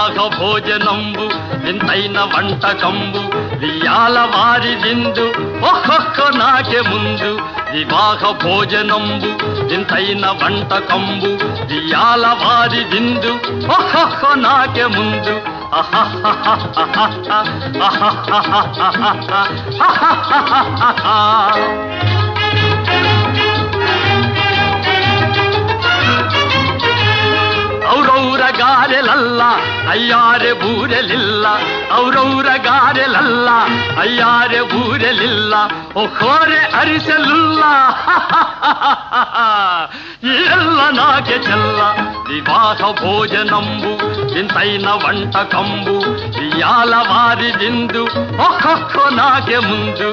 వివాహ భోజనంబు వింతైన వంటకంబు వియాల వారి విందు ఒక్కొక్క నాకే ముందు వివాహ భోజనంబు వింతైన వంటకంబు వియాల వారి విందు ఒక్కొక్క నాకే ముందు ಔರೌರ ಗಾರೆಲಲ್ಲ ಅಯ್ಯಾರೆ ಬೂರೆಲಿಲ್ಲ ಔರೌರ ಗಾರೆಲಲ್ಲ ಅಯ್ಯಾರೆ ಬೂರೆಲಿಲ್ಲ ಒಕ್ಕೋರೆ ಅರಿಸಲಿಲ್ಲ ಎಲ್ಲ ನಾಗೆ ಚೆಲ್ಲ ವಿವಾಹ ಭೋಜನಂಬು ವಿಂತೈನ వంటకంబు వియాల వారి విందు ఒక్కొక్క నాకే ముందు